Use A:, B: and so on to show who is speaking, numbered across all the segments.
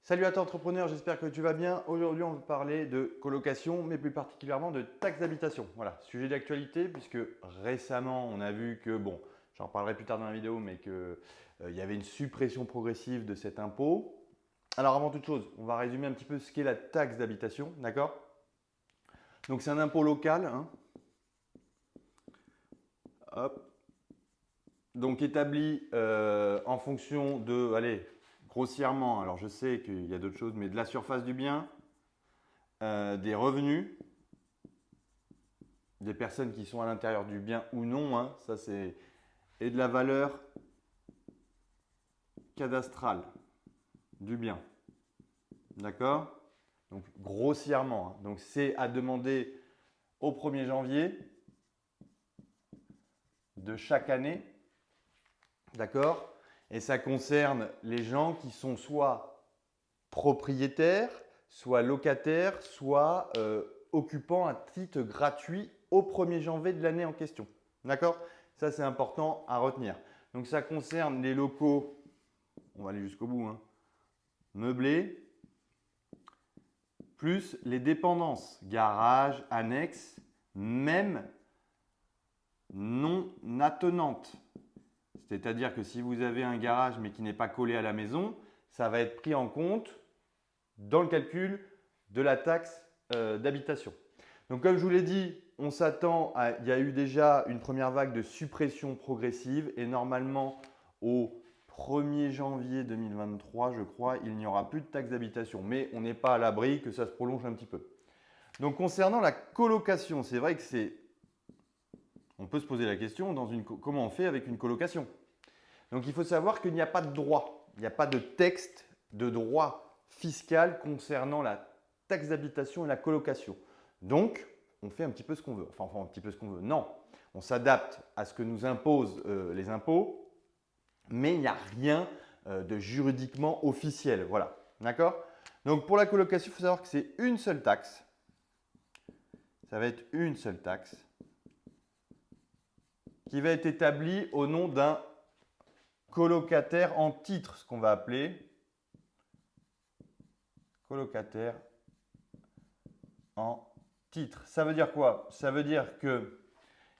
A: Salut à toi entrepreneur, j'espère que tu vas bien. Aujourd'hui, on va parler de colocation, mais plus particulièrement de taxe d'habitation. Voilà, sujet d'actualité puisque récemment, on a vu que, bon, j'en reparlerai plus tard dans la vidéo, mais qu'il y avait une suppression progressive de cet impôt. Alors avant toute chose, on va résumer un petit peu ce qu'est la taxe d'habitation, d'accord? Donc c'est un impôt local, hein. Hop. Donc établi en fonction de, allez, grossièrement, alors je sais qu'il y a d'autres choses, mais de la surface du bien, des revenus, des personnes qui sont à l'intérieur du bien ou non, hein, ça c'est, et de la valeur cadastrale du bien. D'accord? Donc grossièrement, hein. Donc c'est à demander au 1er janvier de chaque année. D'accord? Et ça concerne les gens qui sont soit propriétaires, soit locataires, soit occupants à titre gratuit au 1er janvier de l'année en question. D'accord? Ça, c'est important à retenir. Donc, ça concerne les locaux, on va aller jusqu'au bout, hein, meublés, plus les dépendances, garage, annexes, même non attenantes. C'est-à-dire que si vous avez un garage mais qui n'est pas collé à la maison, ça va être pris en compte dans le calcul de la taxe d'habitation. Donc comme je vous l'ai dit, on s'attend à, il y a eu déjà une première vague de suppression progressive et normalement au 1er janvier 2023, je crois, il n'y aura plus de taxe d'habitation. Mais on n'est pas à l'abri que ça se prolonge un petit peu. Donc concernant la colocation, c'est vrai que c'est… On peut se poser la question, comment on fait avec une colocation? Donc il faut savoir qu'il n'y a pas de droit, il n'y a pas de texte de droit fiscal concernant la taxe d'habitation et la colocation. Donc, on fait un petit peu ce qu'on veut. Enfin, un petit peu ce qu'on veut. Non, on s'adapte à ce que nous imposent les impôts, mais il n'y a rien de juridiquement officiel. Voilà, d'accord? Donc, pour la colocation, il faut savoir que c'est une seule taxe. Ça va être une seule taxe qui va être établie au nom d'un colocataire en titre, ce qu'on va appeler colocataire en titre. Ça veut dire quoi? Ça veut dire que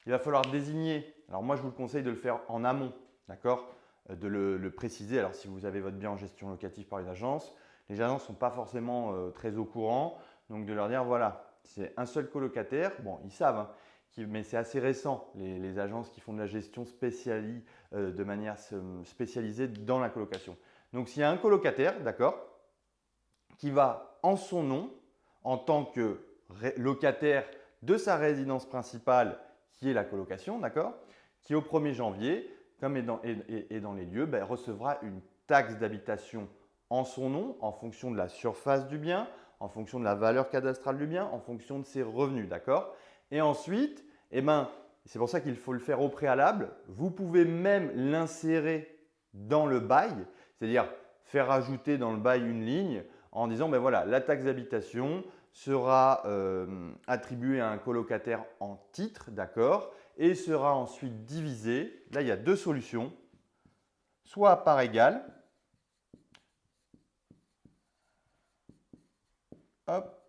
A: il va falloir désigner, alors moi je vous le conseille de le faire en amont, d'accord? De le préciser. Alors si vous avez votre bien en gestion locative par une agence, les agences ne sont pas forcément très au courant, donc de leur dire voilà, c'est un seul colocataire, bon ils savent, hein, mais c'est assez récent, les agences qui font de la gestion de manière spécialisée dans la colocation. Donc s'il y a un colocataire, d'accord, qui va en son nom, en tant que locataire de sa résidence principale, qui est la colocation, d'accord, qui au 1er janvier, comme est dans les lieux, recevra une taxe d'habitation en son nom, en fonction de la surface du bien, en fonction de la valeur cadastrale du bien, en fonction de ses revenus, d'accord? Et ensuite, c'est pour ça qu'il faut le faire au préalable. Vous pouvez même l'insérer dans le bail, c'est-à-dire faire ajouter dans le bail une ligne en disant ben voilà, la taxe d'habitation sera attribuée à un colocataire en titre, d'accord, et sera ensuite divisée. Là, il y a deux solutions, soit à part égale, hop,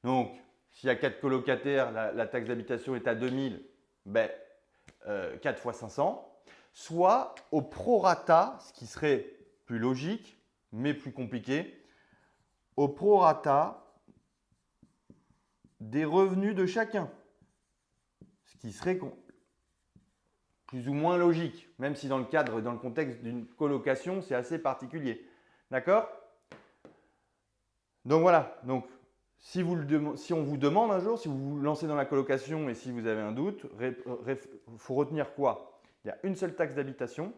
A: donc s'il y a 4 colocataires, la taxe d'habitation est à 2000, 4 fois 500, soit au prorata, ce qui serait plus logique, mais plus compliqué, au prorata des revenus de chacun. Ce qui serait plus ou moins logique, même si dans le contexte d'une colocation, c'est assez particulier. D'accord? Donc voilà, donc, si on vous demande un jour, si vous vous lancez dans la colocation et si vous avez un doute, il faut retenir quoi? Il y a une seule taxe d'habitation,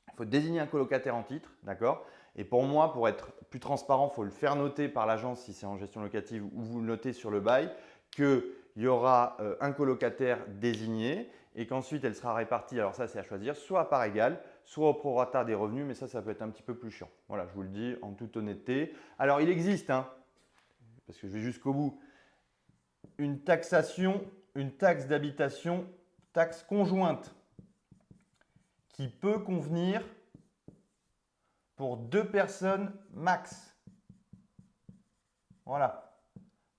A: il faut désigner un colocataire en titre, d'accord? Et pour moi, pour être plus transparent, il faut le faire noter par l'agence si c'est en gestion locative ou vous le notez sur le bail qu'il y aura un colocataire désigné et qu'ensuite elle sera répartie, alors ça c'est à choisir, soit à part égale, soit au prorata des revenus, mais ça peut être un petit peu plus chiant. Voilà, je vous le dis en toute honnêteté. Alors il existe, hein, parce que je vais jusqu'au bout, une taxation, une taxe d'habitation, taxe conjointe qui peut convenir pour 2 personnes max. Voilà.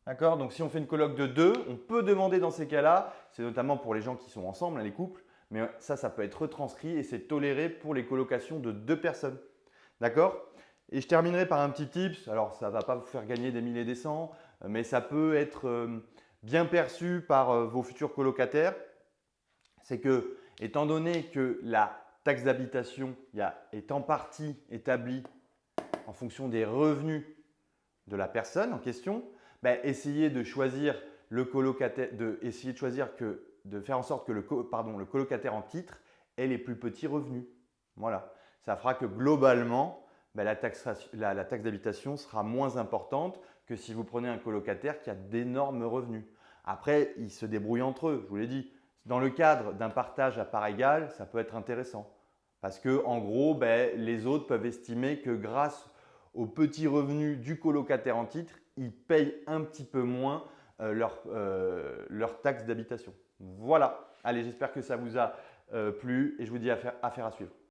A: D'accord? Donc si on fait une coloc de 2, on peut demander dans ces cas-là, c'est notamment pour les gens qui sont ensemble, hein, les couples, mais ça peut être retranscrit et c'est toléré pour les colocations de 2 personnes. D'accord? Et je terminerai par un petit tips. Alors, ça ne va pas vous faire gagner des milliers et des cents, mais ça peut être bien perçu par vos futurs colocataires. C'est que, étant donné que la taxe d'habitation est en partie établie en fonction des revenus de la personne en question, ben, essayez de choisir le colocataire, de faire en sorte que le colocataire en titre ait les plus petits revenus. Voilà. Ça fera que globalement, ben, la taxe d'habitation sera moins importante que si vous prenez un colocataire qui a d'énormes revenus. Après, ils se débrouillent entre eux, je vous l'ai dit. Dans le cadre d'un partage à part égale, ça peut être intéressant. Parce que, en gros, ben, les autres peuvent estimer que grâce aux petits revenus du colocataire en titre, ils payent un petit peu moins leur taxe d'habitation. Voilà. Allez, j'espère que ça vous a plu et je vous dis affaire à suivre.